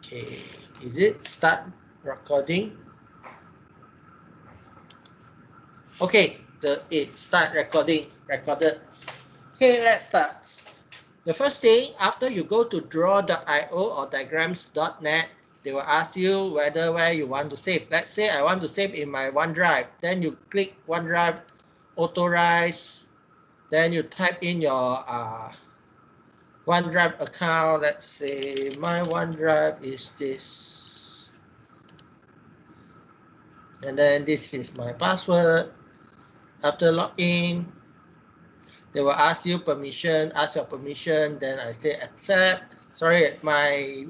Okay, is it start recording? Okay, it start recorded. Okay, let's start. The first thing, after you go to draw.io or diagrams.net, they will ask you where you want to save. Let's say I want to save in my OneDrive. Then you click OneDrive, authorize. Then you type in your OneDrive account. Let's say my OneDrive is this. And then this is my password. After login, they will ask you permission, ask your permission, then I say accept. Sorry, my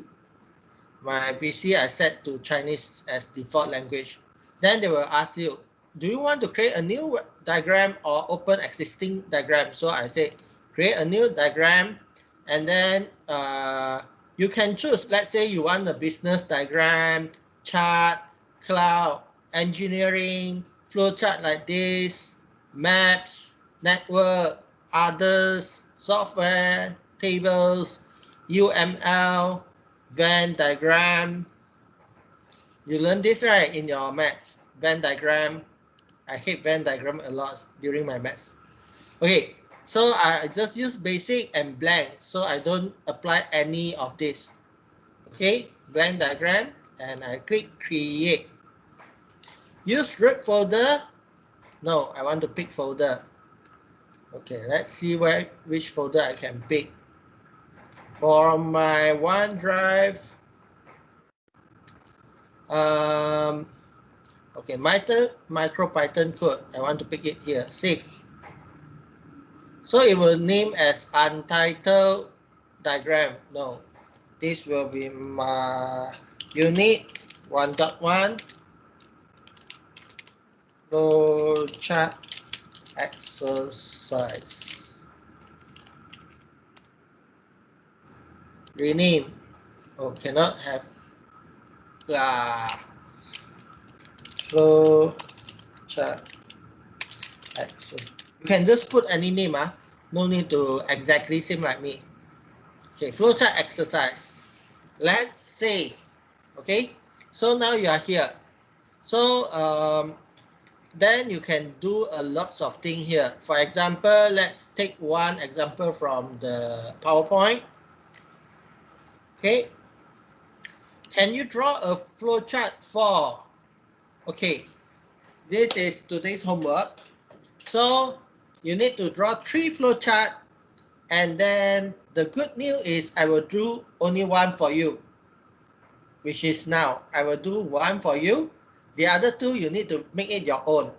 PC I set to Chinese as default language. Then they will ask you, do you want to create a new diagram or open existing diagram? So I say create a new diagram, and then you can choose. Let's say you want a business diagram, chart, cloud, engineering, flowchart like this, maps, network, others, software, tables, UML, Venn diagram. You learn this right in your maths. Venn diagram. I hate Venn diagram a lot during my maths. Okay, so I just use basic and blank, so I don't apply any of this. Okay, blank diagram, and I click create. Use root folder. No, I want to pick folder. Okay, let's see which folder I can pick. For my OneDrive, okay, MicroPython code. I want to pick it here. Save. So it will name as untitled diagram. No, this will be my unit 1.1 flowchart exercise. Rename. Oh, cannot have flowchart exercise. You can just put any name. No need to exactly same like me. Okay, flowchart exercise. Let's say, okay, so now you are here. So then you can do a lots of things here. For example, let's take one example from the PowerPoint. Okay, can you draw a flowchart for? Okay, this is today's homework. So you need to draw 3 flowchart, and then the good news is I will do only one for you, which is now. I will do one for you. The other 2 you need to make it your own.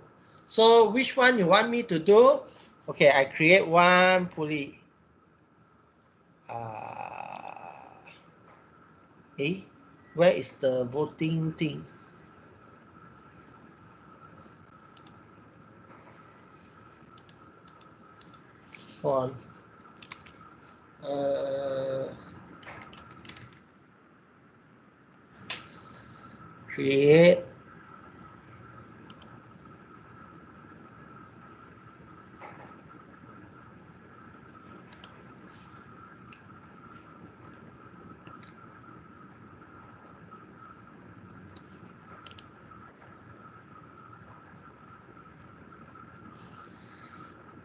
So which one you want me to do? Okay, I create one pulley. Where is the voting thing? Hold on. Create.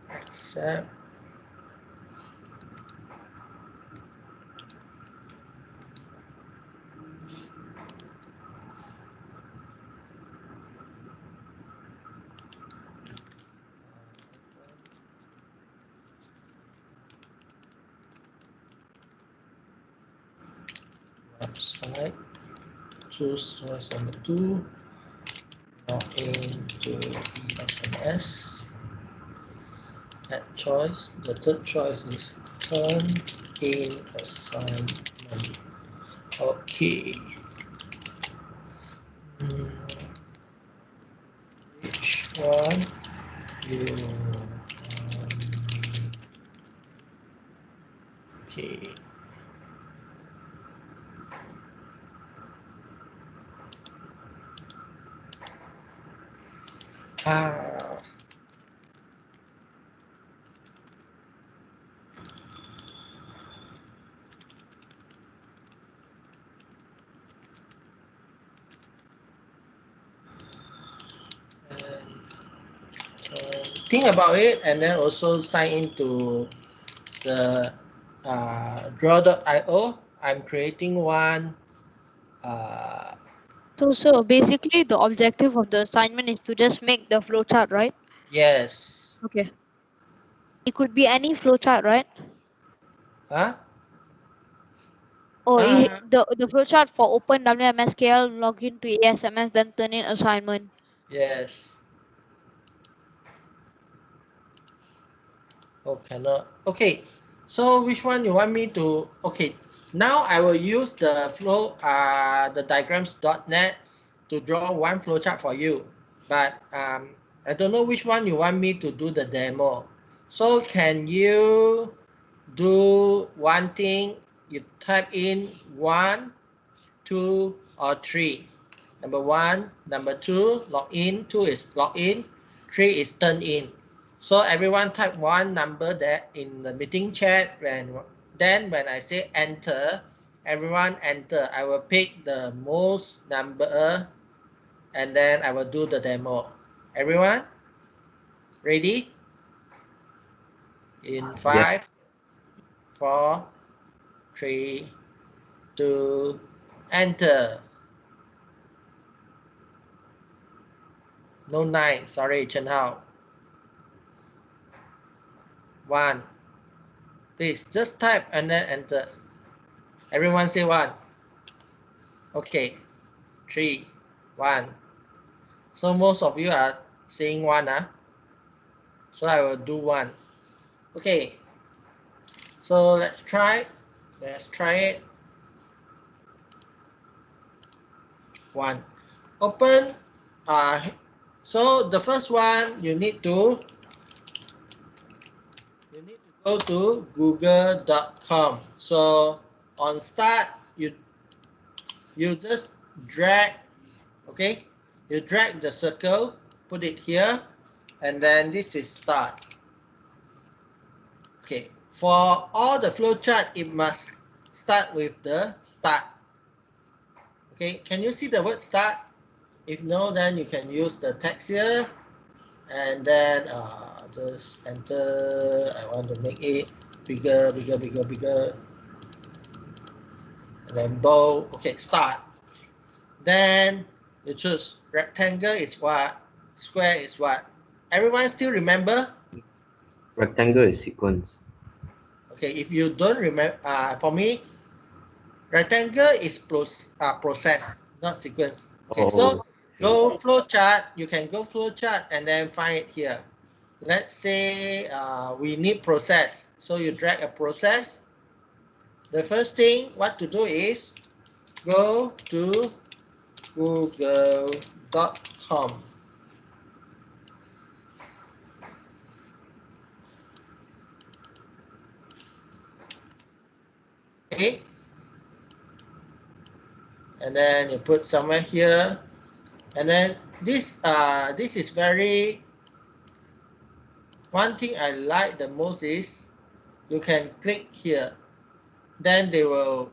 Accept. Website. Choose choice number 2. Log in to SMS. Add choice. The third choice is turn in assignment. Okay. Which one you okay. think about it and then also sign into the draw.io. I'm creating one. So basically the objective of the assignment is to just make the flowchart, right? Yes. Okay. It could be any flowchart, right? Huh? Or Uh, the flowchart for open WMSKL, login to ASMS, then turn in assignment. yes. Oh, cannot. Okay. So which one you want me to? Okay. Now I will use the the diagrams.net to draw one flowchart for you. But I don't know which one you want me to do the demo. So can you do one thing? You type in 1, 2, or 3. Number 1, number 2, log in. 2 is log in. 3 is turn in. So everyone type one number there in the meeting chat. Then when I say enter, everyone enter. I will pick the most number and then I will do the demo. Everyone ready? In Yes. 5, 4, 3, 2, enter. No 9. Sorry, Chen Hao. 1. Please just type and then enter. Everyone say 1. Okay. 3, 1. So most of you are saying 1. So I will do 1. Okay. So let's try. Let's try it. 1. Open. So the first one you need to go to google.com. So on start you just drag, okay? You drag the circle, put it here, and then this is start. Okay, for all the flowchart, it must start with the start. Okay, can you see the word start? If no, then you can use the text here, and then just enter. I want to make it bigger, bigger, bigger, bigger, and then bold. Okay, start. Then you choose rectangle is what, square is what. Everyone still remember? Rectangle is sequence. Okay, if you don't remember, for me, rectangle is process, not sequence. Okay, Oh, so okay. go flow chart. You can go flow chart and then find it here. Let's say we need process. So you drag a process. The first thing what to do is go to google.com. Okay, and then you put somewhere here, and then this is very, one thing I like the most is you can click here, then they will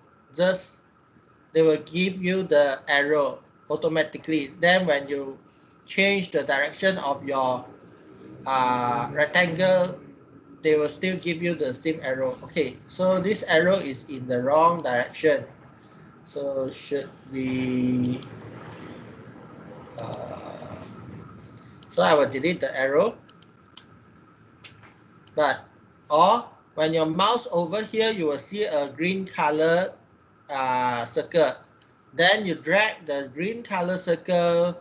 give you the arrow automatically. Then when you change the direction of your rectangle, they will still give you the same arrow. Okay, so this arrow is in the wrong direction, so should be so I will delete the arrow. But or when your mouse over here, you will see a green color circle. Then you drag the green color circle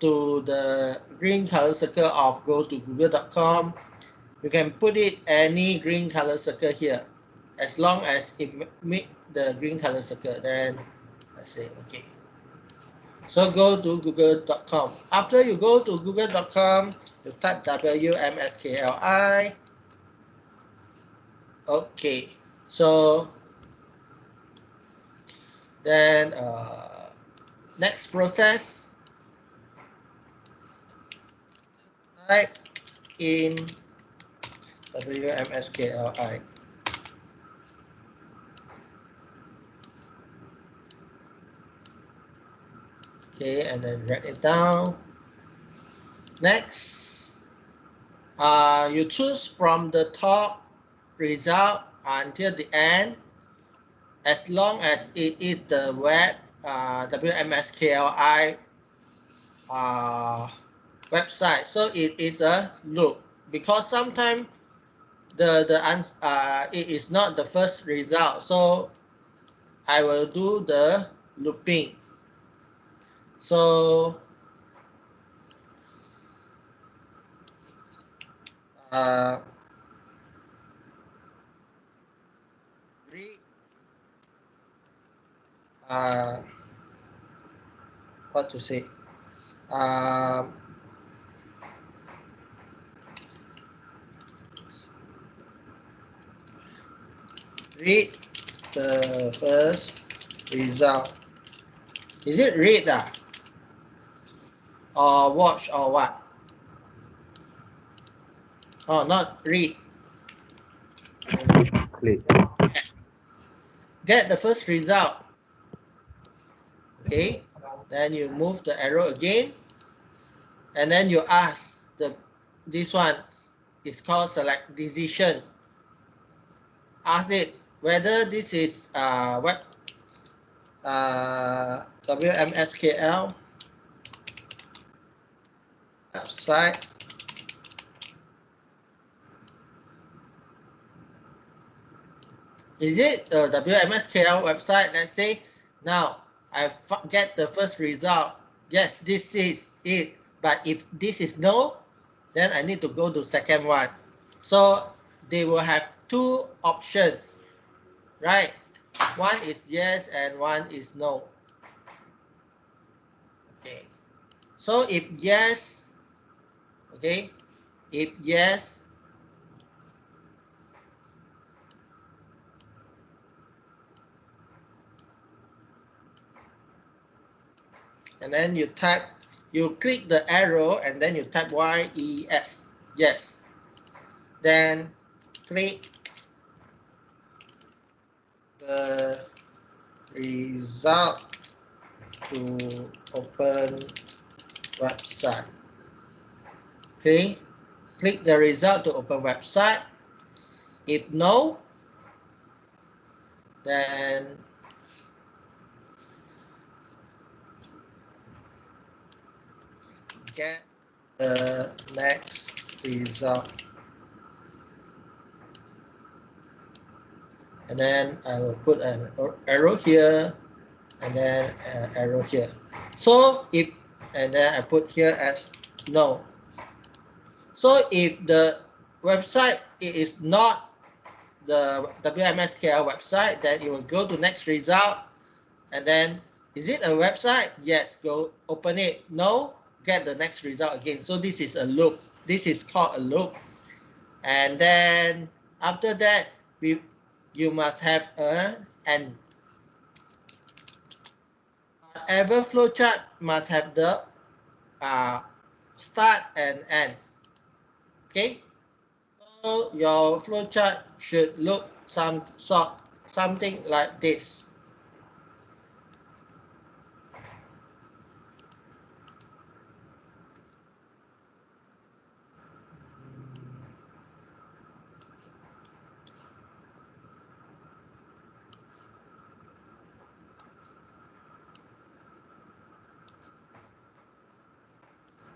to the green color circle of go to google.com. You can put it any green color circle here, as long as it make the green color circle. Then I say okay. So go to google.com. After you go to google.com, you type WMSKLI. Okay, so then next process, type in WMSKLI. Okay, and then write it down. Next, You choose from the top result until the end, as long as it is the web WMS CLI website. So it is a loop, because sometimes it is not the first result. So I will do the looping. So read what to say, read the first result. Is it read or watch or what? Oh, not read. Click. Get the first result. Okay, then you move the arrow again, and then you ask this one is called select decision. Ask it whether this is WMSKL website. Is it the WMSKL website? Let's say now I get the first result. Yes, this is it. But if this is no, then I need to go to second one. So they will have two options, right? One is yes and one is no. Okay. So if yes, okay, if yes, and then you click the arrow and then you type YES, yes. Then click the result to open website. Okay, click the result to open website. If no, then get the next result. And then I will put an arrow here and then an arrow here. So and then I put here as no. So if the website is not the WMSKL website, then it will go to next result, and then is it a website? Yes, go open it. No, get the next result again. So this is a loop. This is called a loop. And then after that, you must have an end. Whatever flowchart must have the start and end. Okay, so your flowchart should look something like this.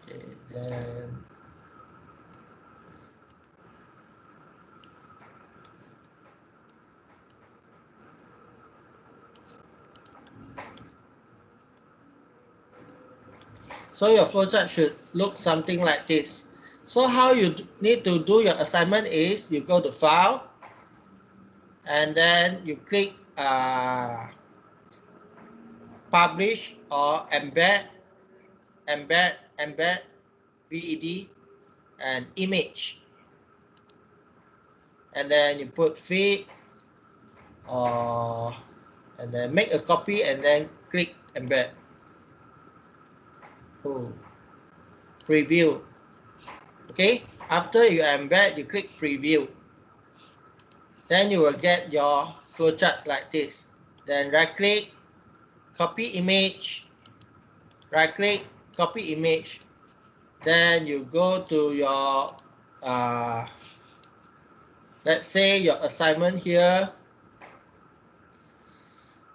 Okay, then so your flowchart should look something like this. So how you need to do your assignment is you go to File, and then you click Publish or Embed, BED, and Image. And then you put Feed, and then make a copy and then click Embed. Preview. Okay, after you embed, you click Preview. Then you will get your flowchart like this. Then right click, copy image, right click, copy image. Then you go to your let's say your assignment here,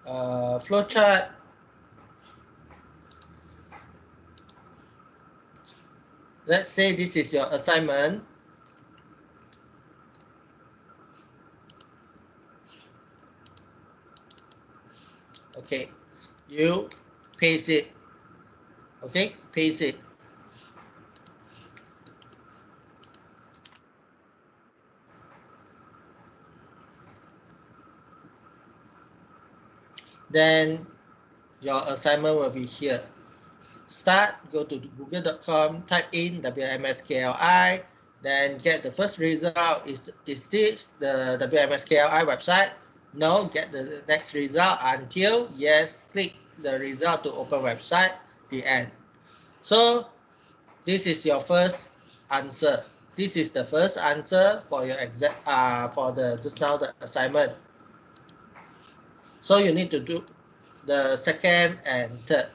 flowchart. Let's say this is your assignment. Okay, you paste it. Okay, paste it. Then your assignment will be here. Start, go to google.com, type in WMSKLI, then get the first result. Is this the WMSKLI website? No, get the next result until yes, click the result to open website, the end. So this is your first answer. This is the first answer for your exam for the just now the assignment. So you need to do the second and third.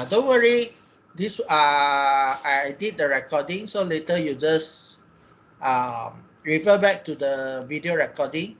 Don't worry, this I did the recording, so later you just refer back to the video recording.